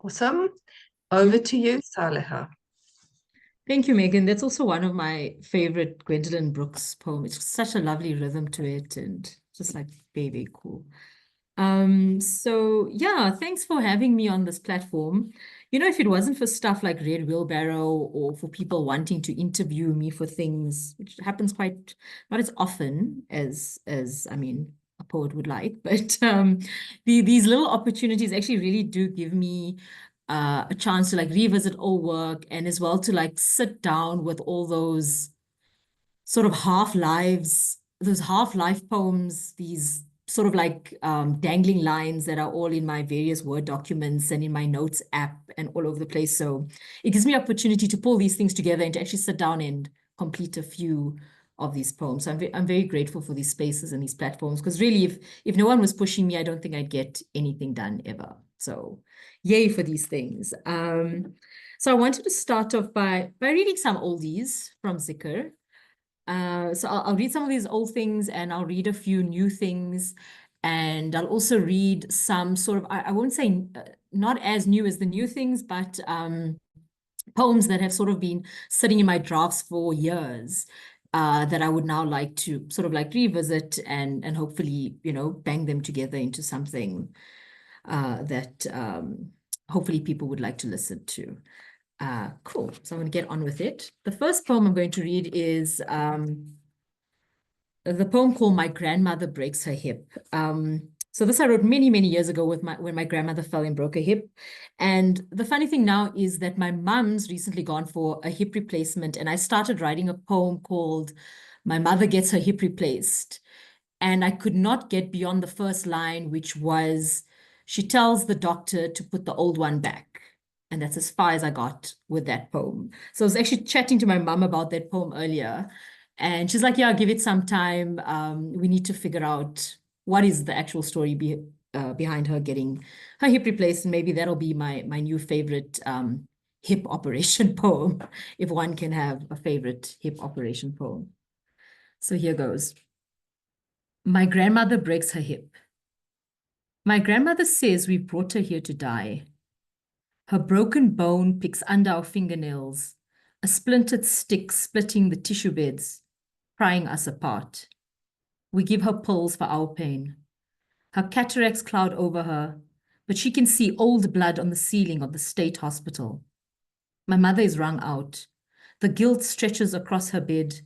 Awesome. Over to you, Saaleha. Thank you, Megan. That's also one of my favorite Gwendolyn Brooks poems. It's such a lovely rhythm to it and just like very, very cool. So yeah, thanks for having me on this platform. You know, if it wasn't for stuff like Red Wheelbarrow or for people wanting to interview me for things, which happens quite not as often as I mean a poet would like, but these little opportunities actually really do give me a chance to like revisit old work and as well to like sit down with all those sort of half lives, those half life poems, these sort of like dangling lines that are all in my various Word documents and in my notes app and all over the place. So it gives me opportunity to pull these things together and to actually sit down and complete a few of these poems. So I'm very grateful for these spaces and these platforms because really, if no one was pushing me, I don't think I'd get anything done ever. So yay for these things. So I wanted to start off by reading some oldies from Zikr. So I'll read some of these old things and I'll read a few new things. And I'll also read some sort of, I won't say not as new as the new things, but poems that have sort of been sitting in my drafts for years that I would now like to sort of like revisit and hopefully, you know, bang them together into something that hopefully people would like to listen to. Cool. So I'm going to get on with it. The first poem I'm going to read is the poem called My Grandmother Breaks Her Hip. So this I wrote many, many years ago when my grandmother fell and broke her hip. And the funny thing now is that my mum's recently gone for a hip replacement, and I started writing a poem called My Mother Gets Her Hip Replaced. And I could not get beyond the first line, which was, she tells the doctor to put the old one back. And that's as far as I got with that poem. So I was actually chatting to my mum about that poem earlier. And she's like, yeah, give it some time. We need to figure out what is the actual story behind her getting her hip replaced. And maybe that'll be my new favorite hip operation poem, if one can have a favorite hip operation poem. So here goes. My grandmother breaks her hip. My grandmother says we brought her here to die. Her broken bone picks under our fingernails, a splintered stick splitting the tissue beds, prying us apart. We give her pills for our pain. Her cataracts cloud over her, but she can see old blood on the ceiling of the state hospital. My mother is wrung out. The guilt stretches across her bed,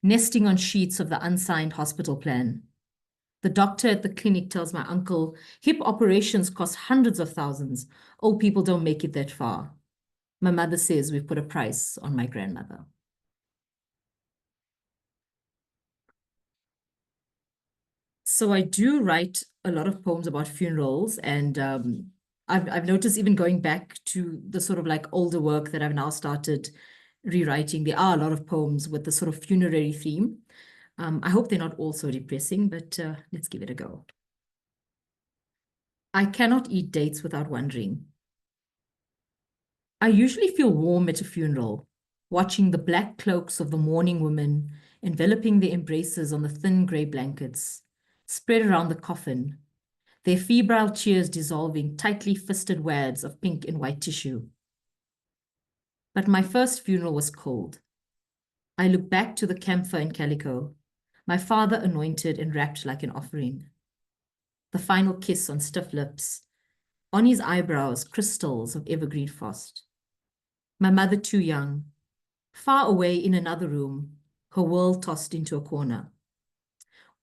nesting on sheets of the unsigned hospital plan. The doctor at the clinic tells my uncle hip operations cost hundreds of thousands. Old people don't make it that far. My mother says we've put a price on my grandmother. So I do write a lot of poems about funerals, and I've noticed even going back to the sort of like older work that I've now started rewriting, there are a lot of poems with the sort of funerary theme. I hope they're not all so depressing, but let's give it a go. I cannot eat dates without wondering. I usually feel warm at a funeral, watching the black cloaks of the mourning women enveloping their embraces on the thin grey blankets, spread around the coffin, their febrile cheers dissolving tightly fisted wads of pink and white tissue. But my first funeral was cold. I look back to the camphor and calico, my father anointed and wrapped like an offering. The final kiss on stiff lips, on his eyebrows crystals of evergreen frost. My mother too young, far away in another room, her world tossed into a corner.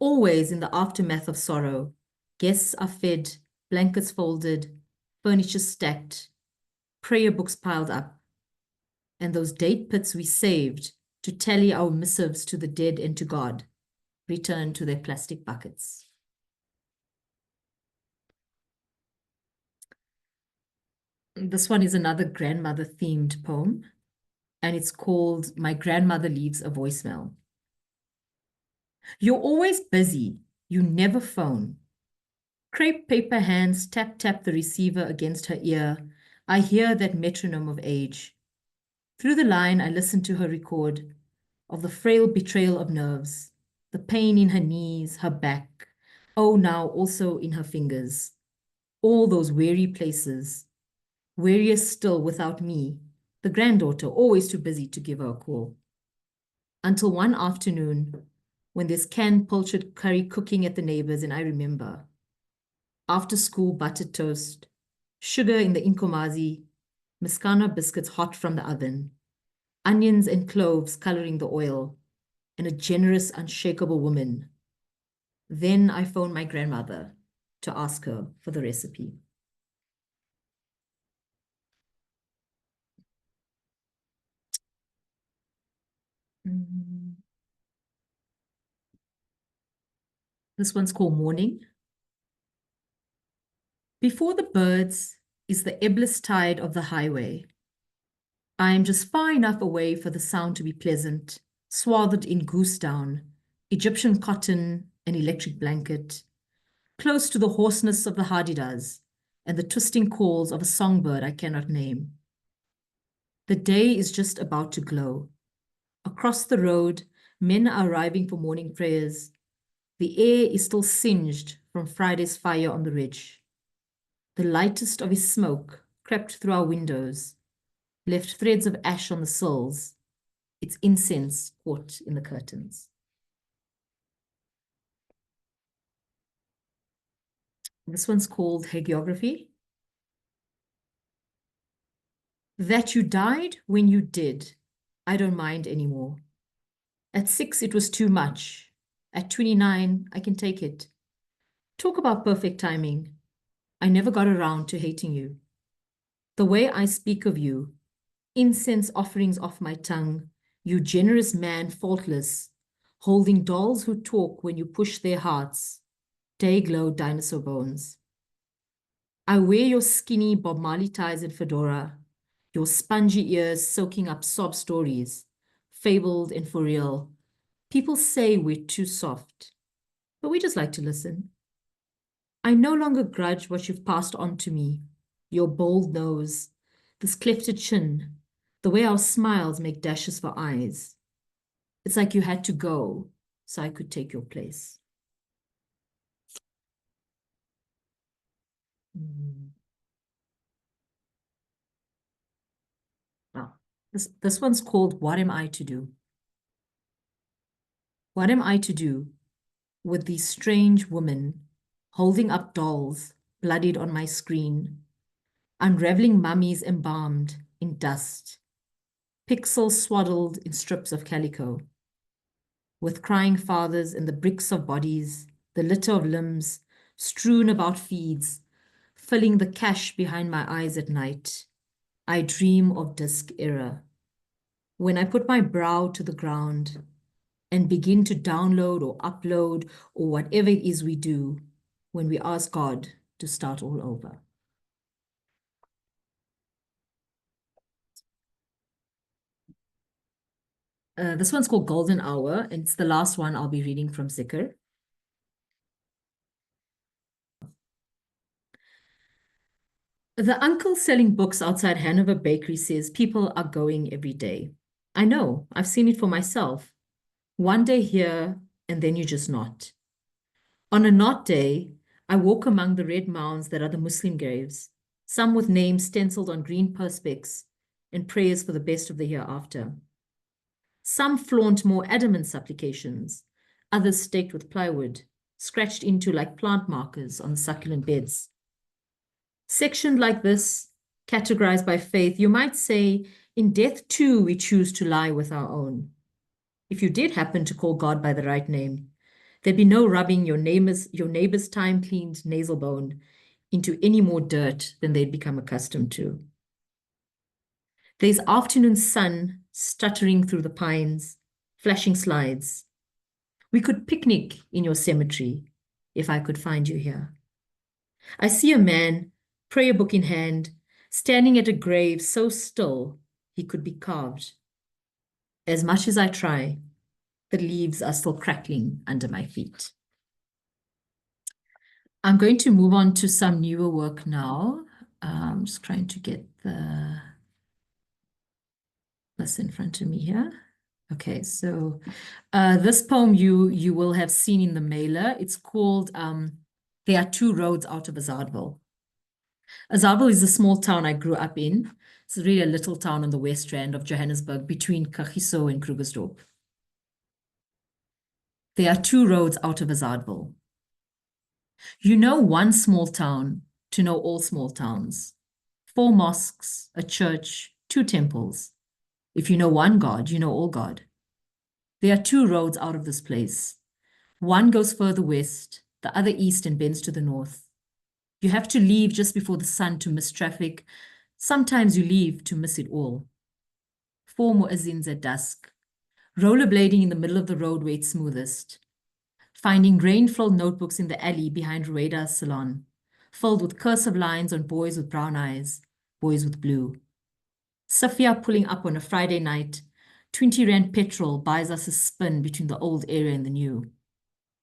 Always in the aftermath of sorrow, guests are fed, blankets folded, furniture stacked, prayer books piled up, and those date pits we saved to tally our missives to the dead and to God return to their plastic buckets. This one is another grandmother-themed poem, and it's called My Grandmother Leaves a Voicemail. You're always busy. You never phone. Crepe paper hands tap tap the receiver against her ear. I hear that metronome of age. Through the line, I listen to her record of the frail betrayal of nerves, the pain in her knees, her back, oh, now also in her fingers. All those weary places. wearier still without me, the granddaughter, always too busy to give her a call. Until one afternoon, when there's canned pilchard curry cooking at the neighbors, and I remember, after school buttered toast, sugar in the inkomazi, Miskana biscuits hot from the oven, onions and cloves coloring the oil, and a generous, unshakable woman. Then I phoned my grandmother to ask her for the recipe. This one's called Morning. Before the birds is the ebless tide of the highway. I am just far enough away for the sound to be pleasant, swathed in goose down, Egyptian cotton, and electric blanket, close to the hoarseness of the hadidas and the twisting calls of a songbird I cannot name. The day is just about to glow. Across the road, men are arriving for morning prayers. The air is still singed from Friday's fire on the ridge. The lightest of his smoke crept through our windows, left threads of ash on the sills, its incense caught in the curtains. This one's called Hagiography. That you died when you did, I don't mind anymore. At 6, it was too much. At 29, I can take it. Talk about perfect timing. I never got around to hating you. The way I speak of you, incense offerings off my tongue, you generous man, faultless, holding dolls who talk when you push their hearts, day-glow dinosaur bones. I wear your skinny Bob Marley ties and fedora, your spongy ears soaking up sob stories, fabled and for real. People say we're too soft, but we just like to listen. I no longer grudge what you've passed on to me, your bold nose, this clefted chin, the way our smiles make dashes for eyes. It's like you had to go so I could take your place. Wow. This one's called What Am I to Do? What am I to do with these strange women holding up dolls bloodied on my screen, unraveling mummies embalmed in dust, pixels swaddled in strips of calico, with crying fathers and the bricks of bodies, the litter of limbs strewn about feeds, filling the cache behind my eyes at night. I dream of disc era, when I put my brow to the ground and begin to download or upload or whatever it is we do when we ask God to start all over. This one's called Golden Hour, and it's the last one I'll be reading from Zikr. The uncle selling books outside Hanover Bakery says people are going every day. I know, I've seen it for myself. One day here, and then you're just not. On a not day, I walk among the red mounds that are the Muslim graves, some with names stenciled on green perspex and prayers for the best of the hereafter. Some flaunt more adamant supplications, others staked with plywood, scratched into like plant markers on succulent beds. Sectioned like this, categorized by faith, you might say, in death too we choose to lie with our own. If you did happen to call God by the right name, there'd be no rubbing your neighbor's time-cleaned nasal bone into any more dirt than they'd become accustomed to. There's afternoon sun stuttering through the pines, flashing slides. We could picnic in your cemetery if I could find you here. I see a man, prayer book in hand, standing at a grave so still he could be carved. As much as I try, the leaves are still crackling under my feet. I'm going to move on to some newer work now. I'm just trying to get this in front of me here. Okay, so this poem you will have seen in the mailer. It's called There Are Two Roads Out of Azadville. Azabel is a small town I grew up in. It's really a little town on the west rand of Johannesburg between Kagiso and Krugersdorp. There are 2 roads out of Azabel. You know one small town to know all small towns. 4 mosques, a church, 2 temples. If you know one God, you know all God. There are 2 roads out of this place. One goes further west, the other east and bends to the north. You have to leave just before the sun to miss traffic. Sometimes you leave to miss it all. 4 muezzins at dusk, rollerblading in the middle of the road where it's smoothest. Finding rain-filled notebooks in the alley behind Rueda's salon, filled with cursive lines on boys with brown eyes, boys with blue. Safia pulling up on a Friday night, 20 Rand petrol buys us a spin between the old area and the new.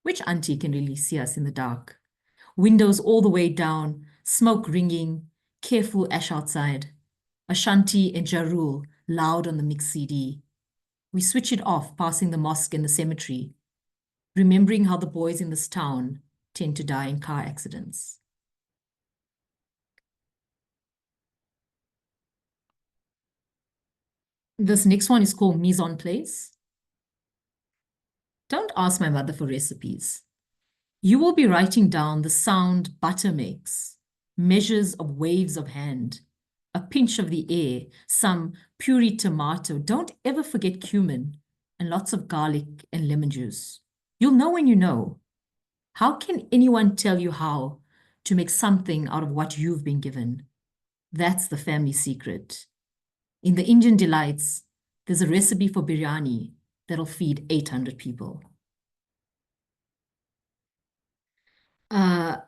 Which auntie can really see us in the dark? Windows all the way down, smoke ringing, careful ash outside. Ashanti and Jarul loud on the mix CD. We switch it off, passing the mosque and the cemetery, remembering how the boys in this town tend to die in car accidents. This next one is called Mise en Place. Don't ask my mother for recipes. You will be writing down the sound butter makes, measures of waves of hand, a pinch of the air, some puree tomato. Don't ever forget cumin and lots of garlic and lemon juice. You'll know when you know. How can anyone tell you how to make something out of what you've been given? That's the family secret. In the Indian Delights, there's a recipe for biryani that'll feed 800 people.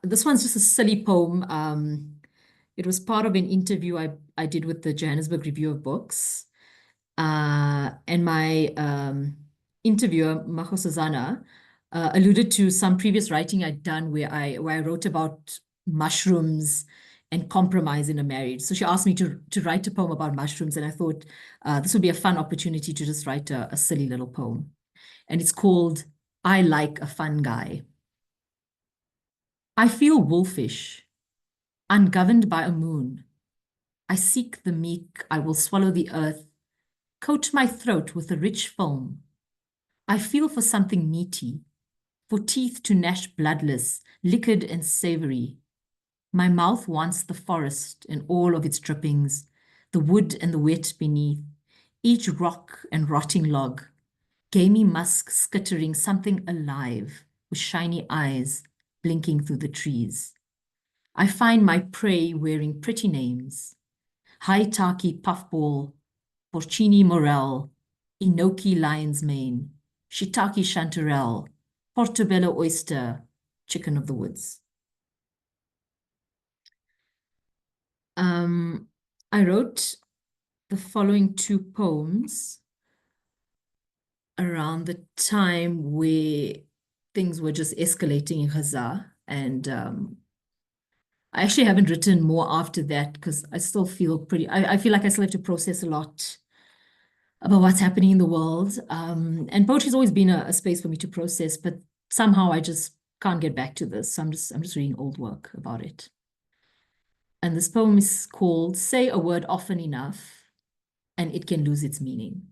This one's just a silly poem. It was part of an interview I did with the Johannesburg Review of Books. And my interviewer, Mago Suzana, alluded to some previous writing I'd done where I wrote about mushrooms and compromise in a marriage. So she asked me to write a poem about mushrooms, and I thought this would be a fun opportunity to just write a silly little poem. And it's called I Like a Fun Guy. I feel wolfish, ungoverned by a moon. I seek the meek, I will swallow the earth, coat my throat with a rich film. I feel for something meaty, for teeth to gnash bloodless, liquid and savory. My mouth wants the forest and all of its drippings, the wood and the wet beneath, each rock and rotting log, gamey musk skittering something alive with shiny eyes blinking through the trees. I find my prey wearing pretty names. Haitaki puffball, porcini morel, enoki lion's mane, shiitake chanterelle, portobello oyster, chicken of the woods. I wrote the following 2 poems around the time where things were just escalating in Gaza. And I actually haven't written more after that because I still feel I feel like I still have to process a lot about what's happening in the world. And poetry's always been a space for me to process, but somehow I just can't get back to this. So I'm just reading old work about it. And this poem is called Say a Word Often Enough, and It Can Lose Its Meaning.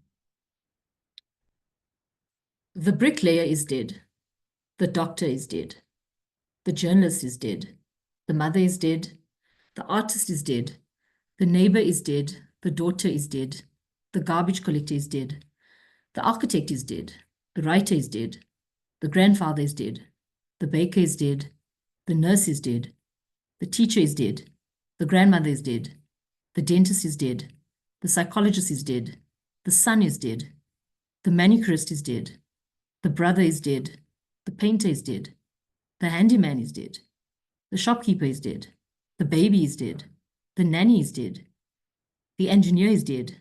The bricklayer is dead. The doctor is dead. The journalist is dead. The mother is dead. The artist is dead. The neighbor is dead. The daughter is dead. The garbage collector is dead. The architect is dead. The writer is dead. The grandfather is dead. The baker is dead. The nurse is dead. The teacher is dead. The grandmother is dead. The dentist is dead. The psychologist is dead. The son is dead. The manicurist is dead. The brother is dead. The painter is dead. The handyman is dead. The shopkeeper is dead. The baby is dead. The nanny is dead. The engineer is dead.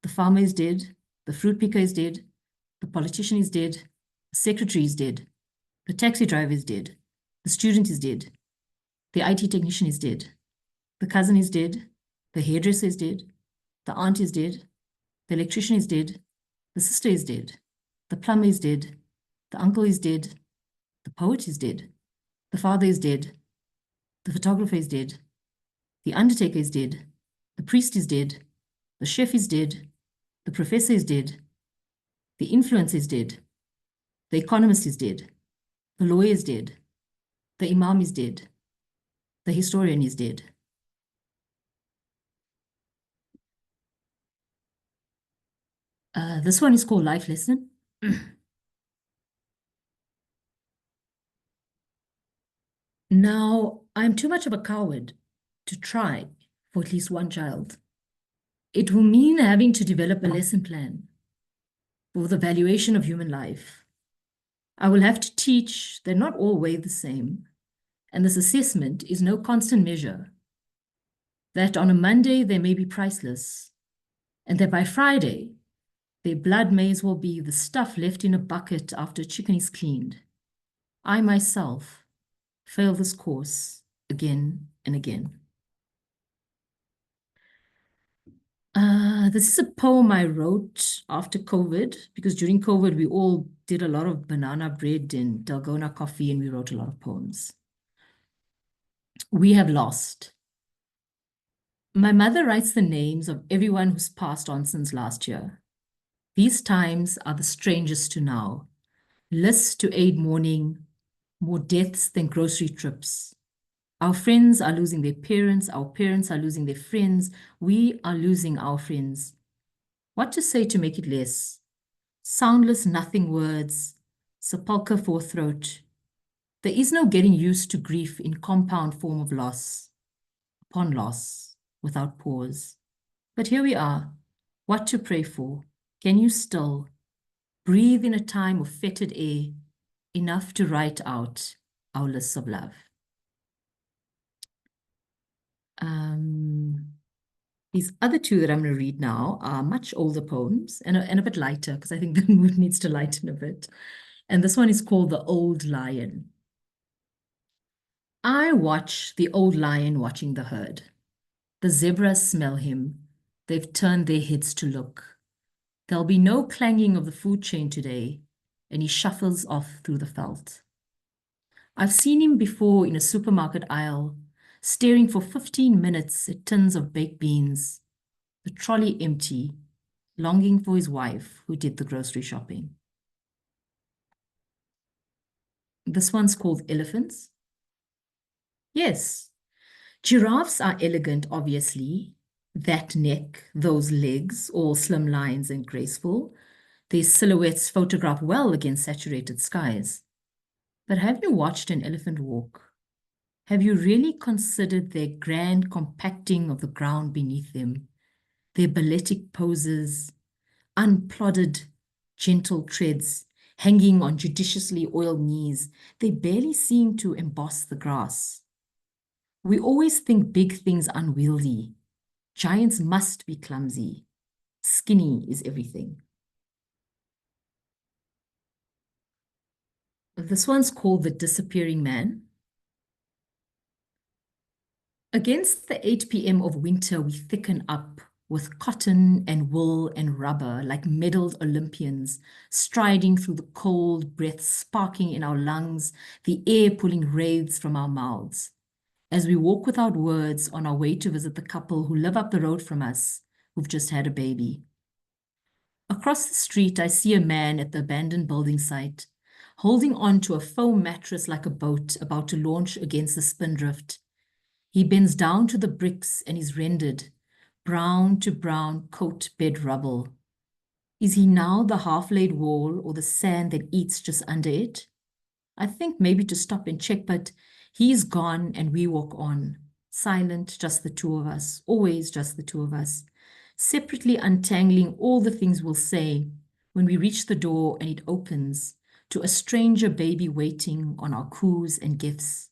The farmer is dead. The fruit picker is dead. The politician is dead. The secretary is dead. The taxi driver is dead. The student is dead. The IT technician is dead. The cousin is dead. The hairdresser is dead. The aunt is dead. The electrician is dead. The sister is dead. The plumber is dead. The uncle is dead. The poet is dead. The father is dead. The photographer is dead. The undertaker is dead. The priest is dead. The chef is dead. The professor is dead. The influencer is dead. The economist is dead. The lawyer is dead. The imam is dead. The historian is dead. This one is called Life Lesson. Now, I'm too much of a coward to try for at least one child. It will mean having to develop a lesson plan for the valuation of human life. I will have to teach they're not all weighed the same, and this assessment is no constant measure. That on a Monday they may be priceless, and that by Friday their blood may as well be the stuff left in a bucket after a chicken is cleaned. I myself fail this course again and again. This is a poem I wrote after COVID, because during COVID, we all did a lot of banana bread and dalgona coffee, and we wrote a lot of poems. We have lost. My mother writes the names of everyone who's passed on since last year. These times are the strangest to now. Lists to aid mourning, more deaths than grocery trips. Our friends are losing their parents. Our parents are losing their friends. We are losing our friends. What to say to make it less? Soundless nothing words, sepulchre for throat. There is no getting used to grief in compound form of loss, upon loss, without pause. But here we are. What to pray for? Can you still breathe in a time of fetid air, enough to write out our lists of love? These other two that I'm going to read now are much older poems and a bit lighter, because I think the mood needs to lighten a bit. And this one is called The Old Lion. I watch the old lion watching the herd. The zebras smell him. They've turned their heads to look. There'll be no clanging of the food chain today, and he shuffles off through the veldt. I've seen him before in a supermarket aisle, staring for 15 minutes at tins of baked beans, the trolley empty, longing for his wife who did the grocery shopping. This one's called Elephants. Yes, giraffes are elegant, obviously. That neck, those legs, all slim lines and graceful. Their silhouettes photograph well against saturated skies. But have you watched an elephant walk? Have you really considered their grand compacting of the ground beneath them, their balletic poses, unplodded, gentle treads, hanging on judiciously oiled knees? They barely seem to emboss the grass. We always think big things unwieldy. Giants must be clumsy. Skinny is everything. This one's called The Disappearing Man. Against the 8 p.m. of winter, we thicken up with cotton and wool and rubber like medaled Olympians, striding through the cold breath sparking in our lungs, the air pulling wraiths from our mouths. As we walk without words on our way to visit the couple who live up the road from us, who've just had a baby. Across the street, I see a man at the abandoned building site, holding on to a foam mattress like a boat about to launch against the spindrift. He bends down to the bricks and is rendered brown to brown coat bed rubble. Is he now the half-laid wall or the sand that eats just under it? I think maybe to stop and check, but he's gone and we walk on, silent, just the two of us, always just the two of us, separately untangling all the things we'll say when we reach the door and it opens to a stranger baby waiting on our coups and gifts.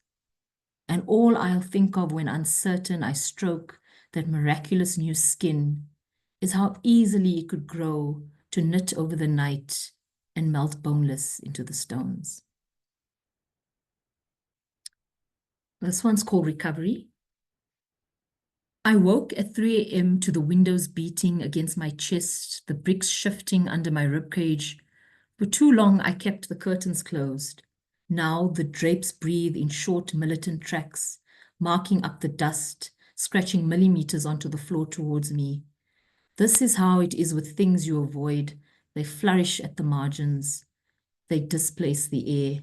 And all I'll think of when uncertain I stroke that miraculous new skin is how easily it could grow to knit over the night and melt boneless into the stones. This one's called Recovery. I woke at 3 a.m. to the windows beating against my chest, the bricks shifting under my ribcage. For too long, I kept the curtains closed. Now the drapes breathe in short militant tracks, marking up the dust, scratching millimeters onto the floor towards me. This is how it is with things you avoid. They flourish at the margins. They displace the air.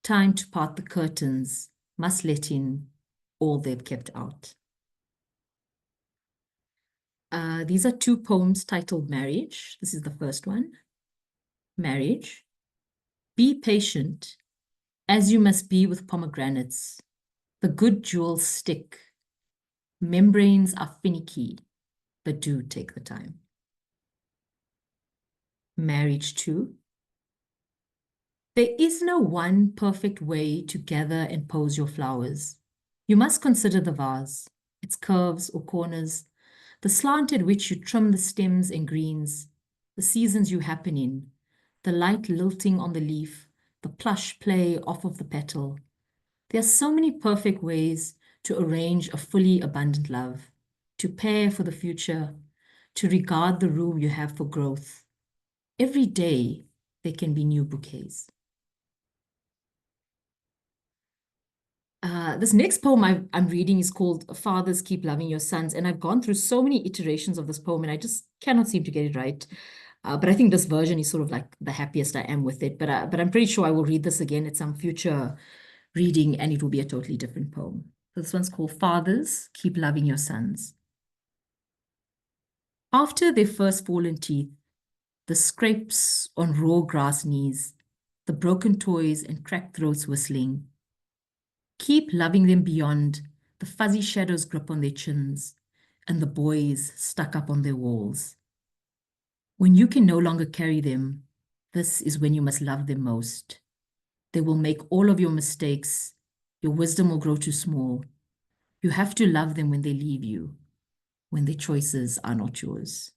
Time to part the curtains, must let in all they've kept out. These are two poems titled Marriage. This is the first one. Marriage. Be patient, as you must be with pomegranates. The good jewels stick. Membranes are finicky, but do take the time. Marriage 2. There is no one perfect way to gather and pose your flowers. You must consider the vase, its curves or corners, the slant at which you trim the stems and greens, the seasons you happen in, the light lilting on the leaf, the plush play off of the petal. There are so many perfect ways to arrange a fully abundant love, to pair for the future, to regard the room you have for growth. Every day, there can be new bouquets. This next poem I'm reading is called Fathers Keep Loving Your Sons, and I've gone through so many iterations of this poem and I just cannot seem to get it right. But I think this version is sort of like the happiest I am with it. But I'm pretty sure I will read this again at some future reading and it will be a totally different poem. So this one's called Fathers Keep Loving Your Sons. After their first fallen teeth, the scrapes on raw grass knees, the broken toys and cracked throats whistling, keep loving them beyond the fuzzy shadows grip on their chins and the boys stuck up on their walls. When you can no longer carry them, this is when you must love them most. They will make all of your mistakes. Your wisdom will grow too small. You have to love them when they leave you, when their choices are not yours.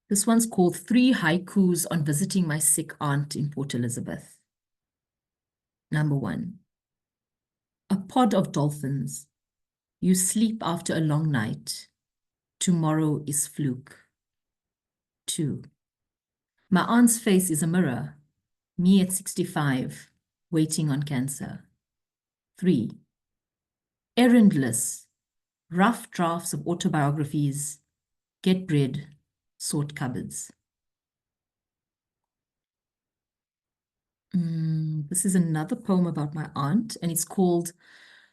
This one's called 3 Haikus on Visiting My Sick Aunt in Port Elizabeth. Number 1. A pod of dolphins. You sleep after a long night. Tomorrow is fluke. 2. My aunt's face is a mirror. Me at 65, waiting on cancer. 3. Errandless. Rough drafts of autobiographies. Get bread. Sort cupboards. This is another poem about my aunt, and it's called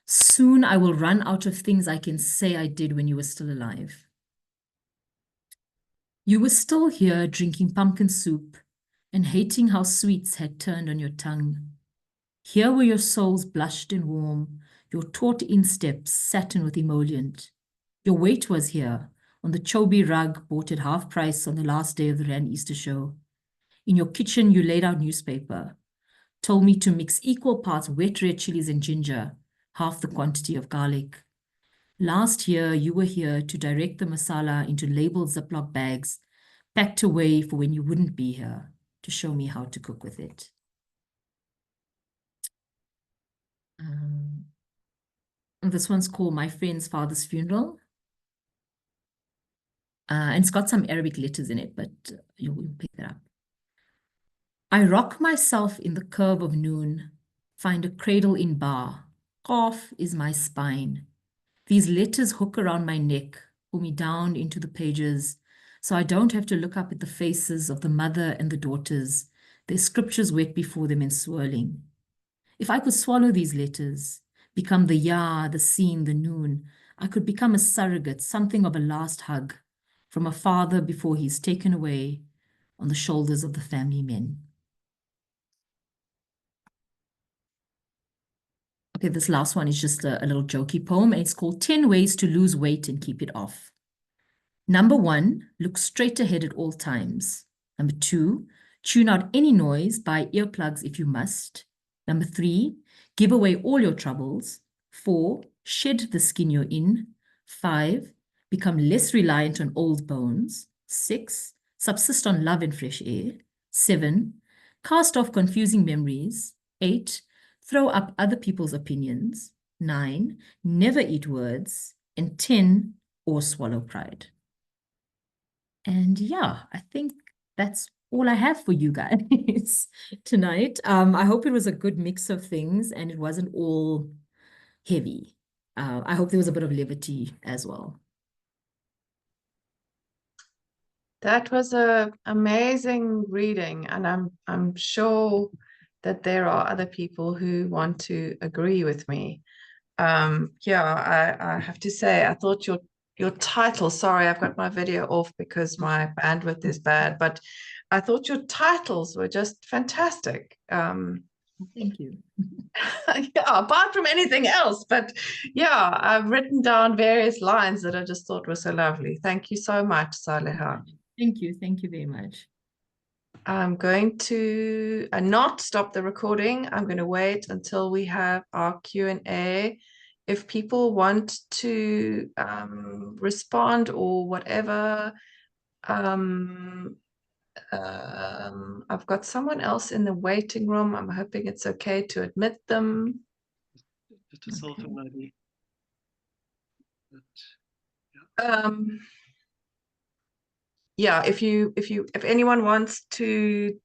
Soon I Will Run Out of Things I Can Say I Did When You Were Still Alive. You were still here drinking pumpkin soup and hating how sweets had turned on your tongue. Here were your souls blushed and warm, your taut insteps satin with emollient. Your weight was here, on the Chobe rug bought at half price on the last day of the Rand Easter show. In your kitchen, you laid out newspaper, told me to mix equal parts wet red chilies and ginger, half the quantity of garlic. Last year, you were here to direct the masala into labeled Ziploc bags, packed away for when you wouldn't be here, to show me how to cook with it. This one's called My Friend's Father's Funeral. And it's got some Arabic letters in it, but you'll pick that up. I rock myself in the curve of noon, find a cradle in bar. Qaf is my spine. These letters hook around my neck, pull me down into the pages, so I don't have to look up at the faces of the mother and the daughters, their scriptures wet before them and swirling. If I could swallow these letters, become the ya, the seen, the noon, I could become a surrogate, something of a last hug from a father before he's taken away on the shoulders of the family men. Okay, this last one is just a little jokey poem, and it's called 10 Ways to Lose Weight and Keep It Off. Number 1, look straight ahead at all times. Number 2, tune out any noise, buy earplugs if you must. Number 3, give away all your troubles. 4, shed the skin you're in. 5, become less reliant on old bones. 6, subsist on love and fresh air. 7, cast off confusing memories. 8, throw up other people's opinions. 9, never eat words. And 10, or swallow pride. And yeah, I think that's all I have for you guys tonight. I hope it was a good mix of things and it wasn't all heavy. I hope there was a bit of levity as well. That was a amazing reading, and I'm sure that there are other people who want to agree with me. Yeah, I have to say, I thought your title, sorry, I've got my video off because my bandwidth is bad, but I thought your titles were just fantastic. Thank you. Yeah, apart from anything else, but yeah, I've written down various lines that I just thought were so lovely. Thank you so much, Saaleha. Thank you. Thank you very much. I'm going to not stop the recording. I'm going to wait until we have our Q&A. If people want to respond or whatever, I've got someone else in the waiting room. I'm hoping it's okay to admit them. Just a cell phone ID. Yeah, if anyone wants to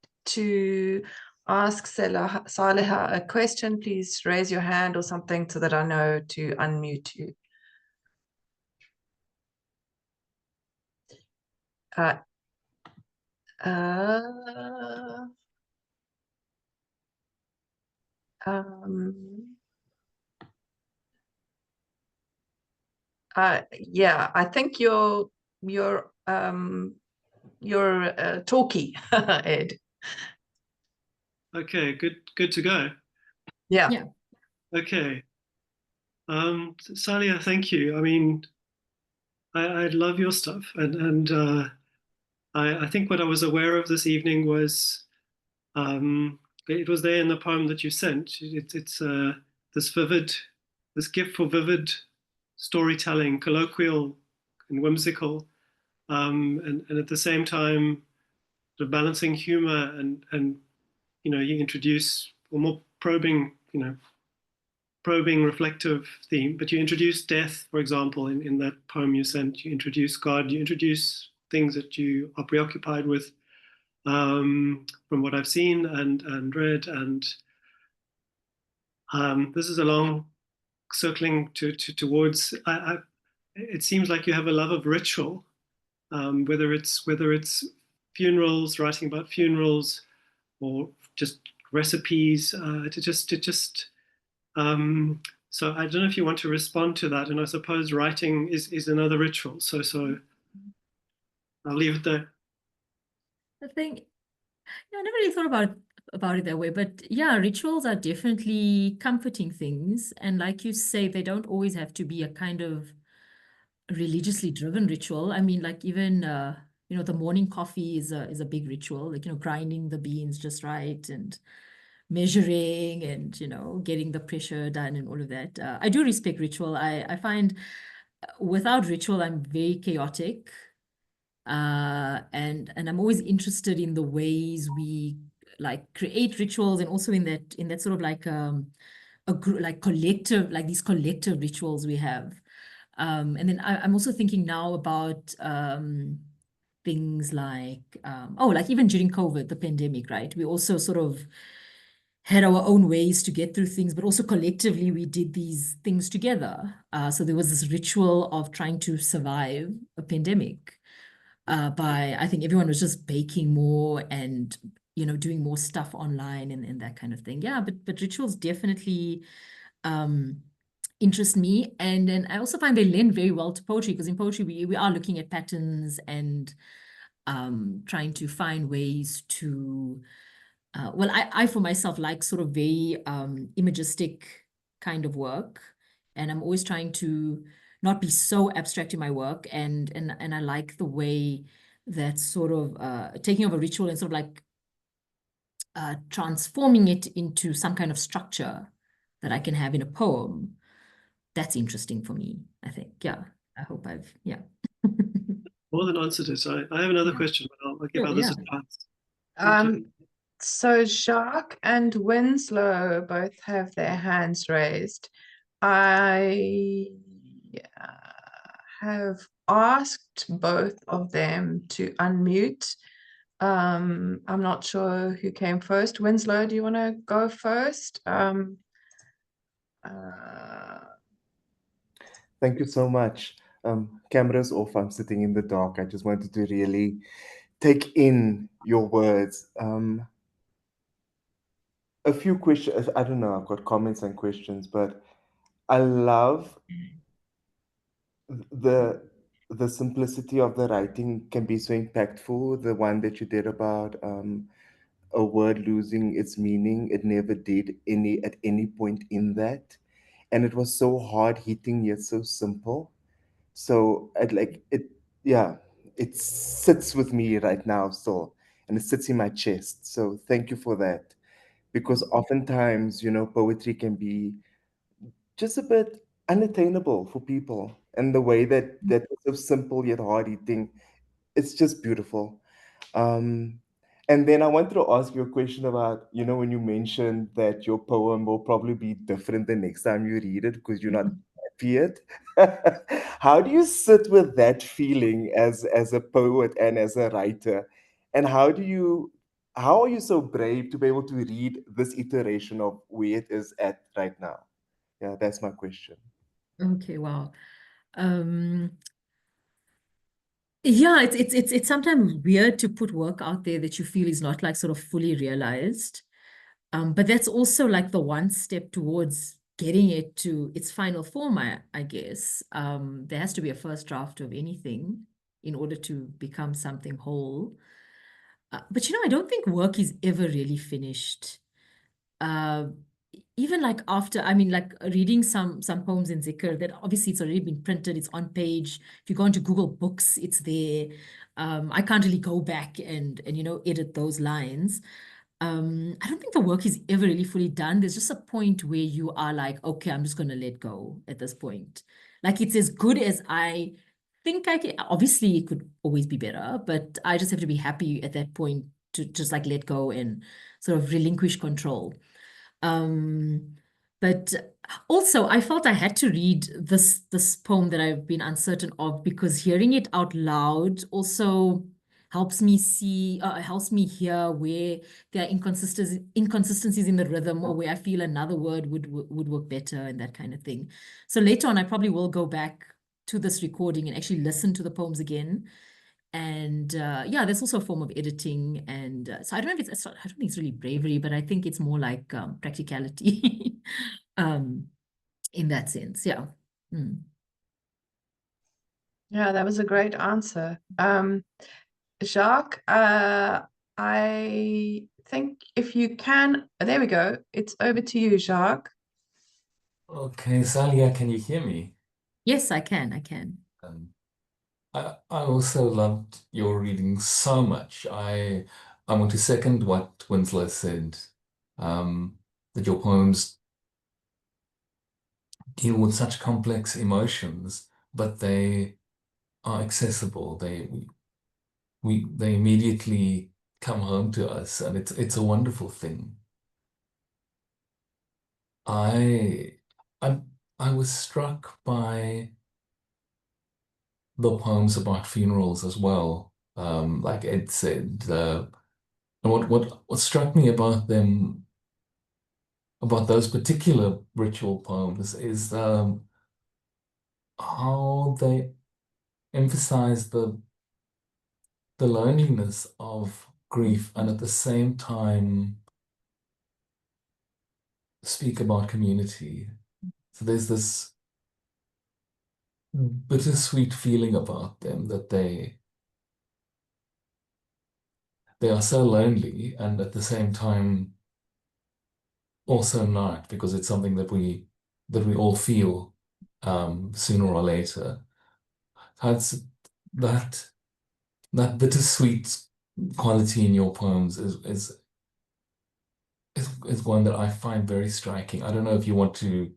ask Saaleha a question, please raise your hand or something so that I know to unmute you. Uh, um, yeah, I think you're talky, Ed. Okay, good to go. Yeah. Yeah. Okay. Salia, thank you. I mean, I love your stuff, and I think what I was aware of this evening was it was there in the poem that you sent. It's this gift for vivid storytelling, colloquial and whimsical, and at the same time, sort of balancing humor and you introduce a more probing, reflective theme, but you introduce death, for example, in that poem you sent. You introduce God, you introduce things that you are preoccupied with, from what I've seen and read. And this is a long circling towards. It seems like you have a love of ritual, whether it's funerals, writing about funerals, or just recipes. So I don't know if you want to respond to that. And I suppose writing is another ritual. So I'll leave it there. I think, I never really thought about it that way, but yeah, rituals are definitely comforting things. And like you say, they don't always have to be a kind of religiously driven ritual. I mean, like even the morning coffee is a big ritual, like grinding the beans just right and measuring and getting the pressure done and all of that. I do respect ritual. I find without ritual I'm very chaotic, and I'm always interested in the ways we like create rituals, and also in that sort of like a group, like collective, like these collective rituals we have. And then I'm also thinking now about things like, like even during COVID, the pandemic, right? We also sort of had our own ways to get through things, but also collectively we did these things together. So there was this ritual of trying to survive a pandemic, by, I think everyone was just baking more and, doing more stuff online and that kind of thing. Yeah, but rituals definitely interest me. And then I also find they lend very well to poetry, because in poetry we are looking at patterns and trying to find ways to I for myself like sort of very imagistic kind of work, and I'm always trying to not be so abstract in my work, and I like the way that sort of taking of a ritual and sort of like transforming it into some kind of structure that I can have in a poem. That's interesting for me, I think. Yeah, I hope yeah. More than answered it. So I have another question, but I'll give others a chance. So Jacques and Winslow both have their hands raised. I have asked both of them to unmute. I'm not sure who came first. Winslow, do you want to go first? Thank you so much. Camera's off. I'm sitting in the dark. I just wanted to really take in your words. A few questions. I don't know. I've got comments and questions, but I love the the simplicity of the writing can be so impactful. The one that you did about a word losing its meaning, it never did any at any point in that, and it was so hard hitting yet so simple. So I'd like it, yeah, it sits with me right now still, and it sits in my chest. So thank you for that, because oftentimes, poetry can be just a bit unattainable for people, and the way that is so simple yet hard hitting, it's just beautiful. Um, and then I wanted to ask you a question about, when you mentioned that your poem will probably be different the next time you read it because you're not happy yet. How do you sit with that feeling as a poet and as a writer? And how are you so brave to be able to read this iteration of where it is at right now? Yeah, that's my question. Okay, wow. Yeah, it's sometimes weird to put work out there that you feel is not like sort of fully realized. But that's also like the one step towards getting it to its final form, I guess. There has to be a first draft of anything in order to become something whole. But I don't think work is ever really finished. Uh, Even like after, I mean, like reading some poems in Zikr that obviously it's already been printed, it's on page. If you go into Google Books, it's there. I can't really go back and edit those lines. I don't think the work is ever really fully done. There's just a point where you are like, okay, I'm just going to let go at this point. Like it's as good as I think I can. Obviously, it could always be better, but I just have to be happy at that point to just like let go and sort of relinquish control. Um, but also, I felt I had to read this poem that I've been uncertain of because hearing it out loud also helps me hear where there are inconsistencies in the rhythm or where I feel another word would work better and that kind of thing. So later on, I probably will go back to this recording and actually listen to the poems again. And yeah, there's also a form of editing. And so I don't know if I don't think it's really bravery, but I think it's more like practicality um, in that sense. Yeah. Mm. Yeah, that was a great answer. Jacques, I think if you can, there we go. It's over to you, Jacques. Okay, Saaleha, can you hear me? Yes, I can. I can. I also loved your reading so much. I want to second what Winslow said, that your poems deal with such complex emotions, but they are accessible. They immediately come home to us, and it's a wonderful thing. I I I was struck by the poems about funerals as well. Like Ed said, and what struck me about them, about those particular ritual poems, is how they emphasize the loneliness of grief, and at the same time speak about community. So there's this bittersweet feeling about them that they are so lonely, and at the same time also not, because it's something that we all feel sooner or later. That's that that bittersweet quality in your poems is one that I find very striking. I don't know if you want to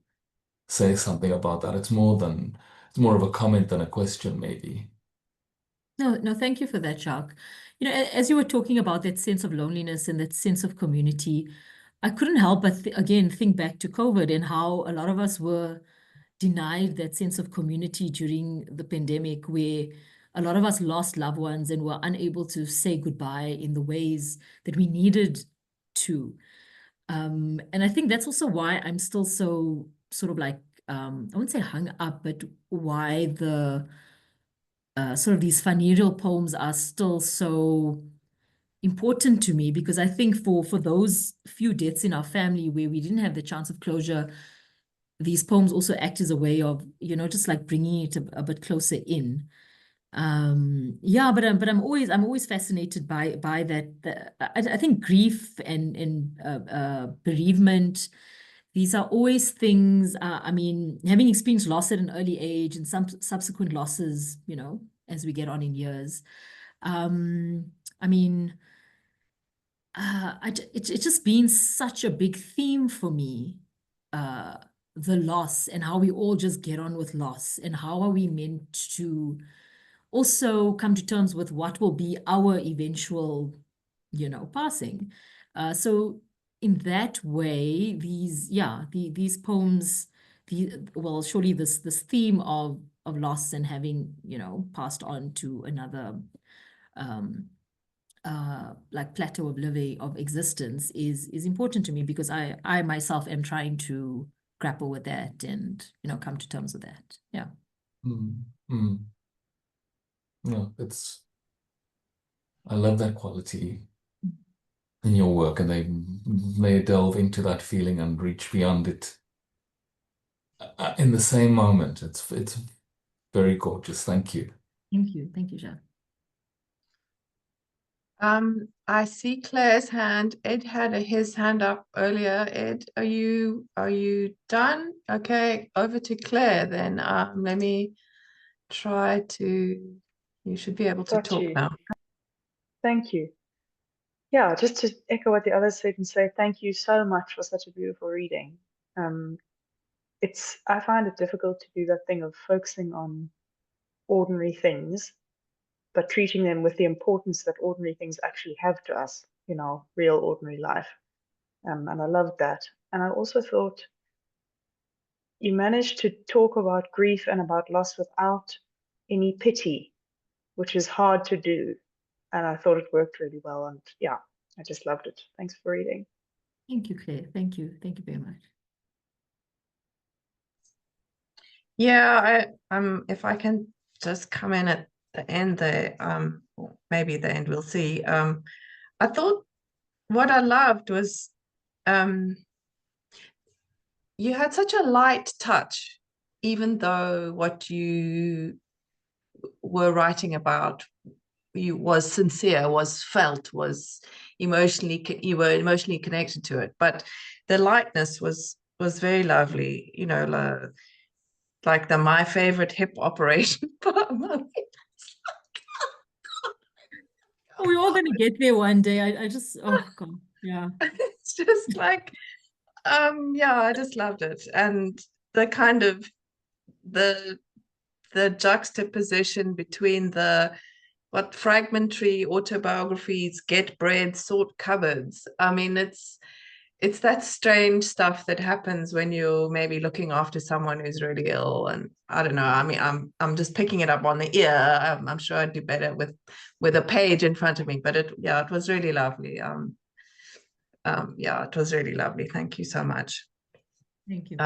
say something about that. It's more of a comment than a question, maybe. No, thank you for that, Jacques. As you were talking about that sense of loneliness and that sense of community, I couldn't help but again think back to COVID and how a lot of us were denied that sense of community during the pandemic, where a lot of us lost loved ones and were unable to say goodbye in the ways that we needed to. And I think that's also why I'm still so sort of like, I wouldn't say hung up, but why the sort of these funereal poems are still so important to me, because I think for those few deaths in our family where we didn't have the chance of closure, these poems also act as a way of, you know, just like bringing it a bit closer in. Yeah, but I'm always fascinated by that. I think grief and bereavement, these are always things. I mean, having experienced loss at an early age and some subsequent losses, you know, as we get on in years. I mean, it's just been such a big theme for me. The loss and how we all just get on with loss, and how are we meant to also come to terms with what will be our eventual, you know, passing. So in that way, these poems, well, surely this theme of loss and having, you know, passed on to another like plateau of living, of existence, is important to me, because I myself am trying to grapple with that and, you know, come to terms with that. Yeah. No, I love that quality in your work, and they delve into that feeling and reach beyond it in the same moment. It's very gorgeous. Thank you. Thank you, Jean. I see Claire's hand. Ed had his hand up earlier. Ed, are you done? Okay, over to Claire then. Let me try to. You should be able to Got talk you. now. Thank you. Yeah, just to echo what the others said and say thank you so much for such a beautiful reading. I find it difficult to do that thing of focusing on ordinary things, but treating them with the importance that ordinary things actually have to us, you know, real ordinary life. And I loved that. And I also thought you managed to talk about grief and about loss without any pity, which is hard to do. And I thought it worked really well. And yeah, I just loved it. Thanks for reading. Thank you, Claire. Thank you. Thank you very much. Yeah, if I can just come in at the end there, or maybe the end, we'll see. I thought what I loved was you had such a light touch, even though what you were writing about was sincere, was felt, was emotionally, you were emotionally connected to it. But the lightness was very lovely, you know, like the My Favorite Hip Operation. We're all going to get there one day. I just, oh God, yeah. It's just like, yeah, I just loved it. And the kind of the juxtaposition between what fragmentary autobiographies, get bread, sort cupboards. I mean, it's that strange stuff that happens when you're maybe looking after someone who's really ill. And I don't know, I mean, I'm just picking it up on the ear. I'm sure I'd do better with a page in front of me, but it was really lovely. Yeah, it was really lovely. Thank you so much. Thank you.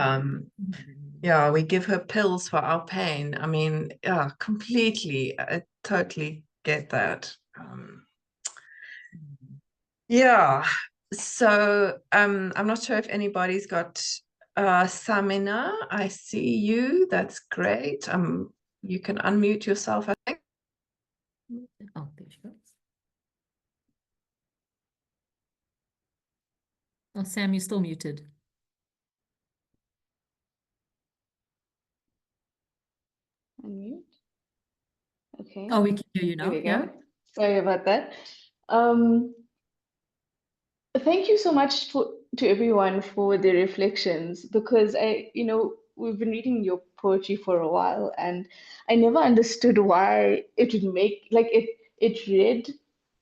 Yeah, we give her pills for our pain. I mean, yeah, completely. I totally get that. Yeah. So I'm not sure if anybody's got Samina. I see you. That's great. You can unmute yourself, I think. Oh, there she goes. Oh, Sam, you're still muted. Unmute. Okay. Oh, we can hear you now. There we go. Yeah. Sorry about that. Thank you so much to everyone for their reflections, because we've been reading your poetry for a while, and I never understood why it would make it read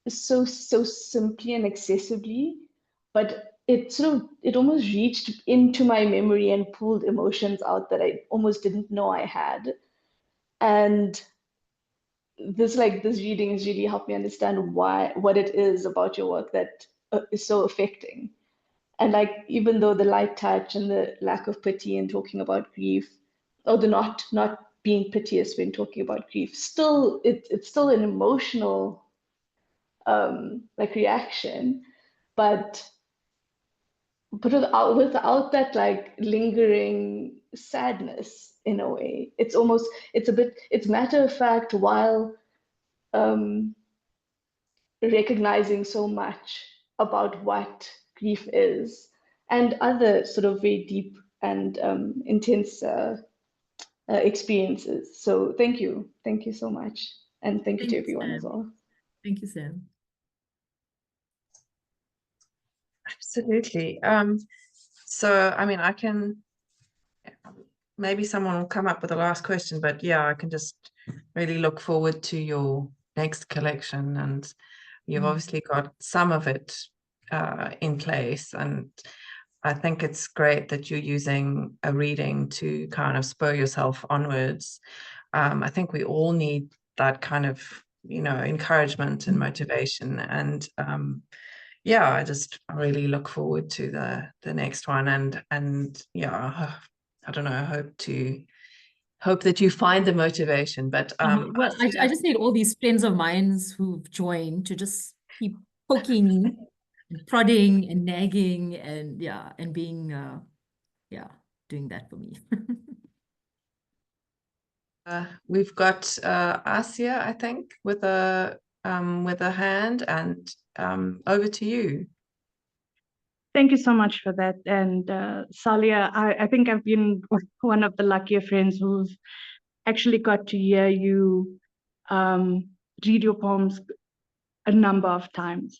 so simply and accessibly, but it almost reached into my memory and pulled emotions out that I almost didn't know I had. And this reading has really helped me understand what it is about your work that is so affecting. And like, even though the light touch and the lack of pity in talking about grief, or the not being piteous when talking about grief, still it's still an emotional like reaction, but without that like lingering sadness in a way. It's matter of fact, while recognizing so much about what grief is and other sort of very deep and intense experiences. So thank you so much, and thank you to everyone as well. Thank you, Sam. Absolutely. So I mean, I can, maybe someone will come up with the last question, but yeah, I can just really look forward to your next collection, and you've obviously got some of it in place, and I think it's great that you're using a reading to kind of spur yourself onwards. I think we all need that kind of, you know, encouragement and motivation, and yeah, I really look forward to the next one, and yeah, I don't know, I hope that you find the motivation. But Well, I just need all these friends of mine who've joined to just keep poking and prodding and nagging and being doing that for me. we've got Asia, I think, with a hand, and over to you. Thank you so much for that. And Saaleha, I think I've been one of the luckier friends who's actually got to hear you read your poems a number of times.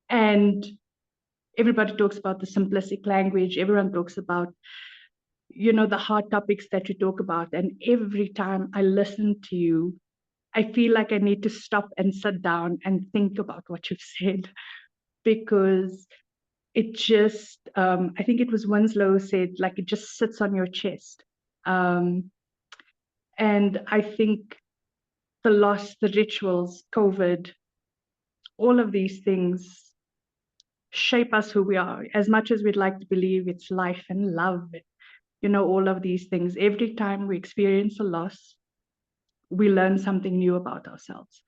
And everybody talks about the simplistic language. Everyone talks about, you know, the hard topics that you talk about. And every time I listen to you, I feel like I need to stop and sit down and think about what you've said, because it just, I think it was Winslow said, like, it just sits on your chest. And I think the loss, the rituals, COVID, all of these things shape us who we are. As much as we'd like to believe it's life and love, you know, all of these things, every time we experience a loss, we learn something new about ourselves.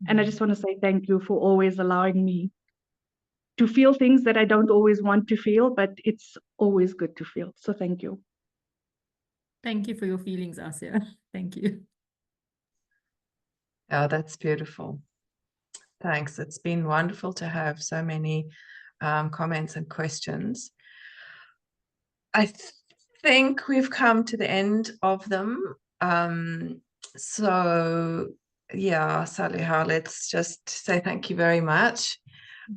And I just want to say thank you for always allowing me to feel things that I don't always want to feel, but it's always good to feel. So thank you. Thank you for your feelings, Asia. Thank you. Oh, that's beautiful. Thanks. It's been wonderful to have so many comments and questions. I think we've come to the end of them. So yeah, Saaleha, let's just say thank you very much.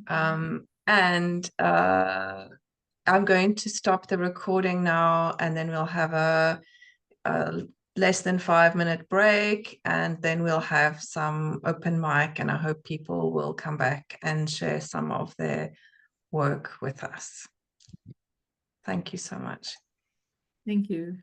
And I'm going to stop the recording now, and then we'll have a less than 5-minute break, and then we'll have some open mic, and I hope people will come back and share some of their work with us. Thank you so much. Thank you.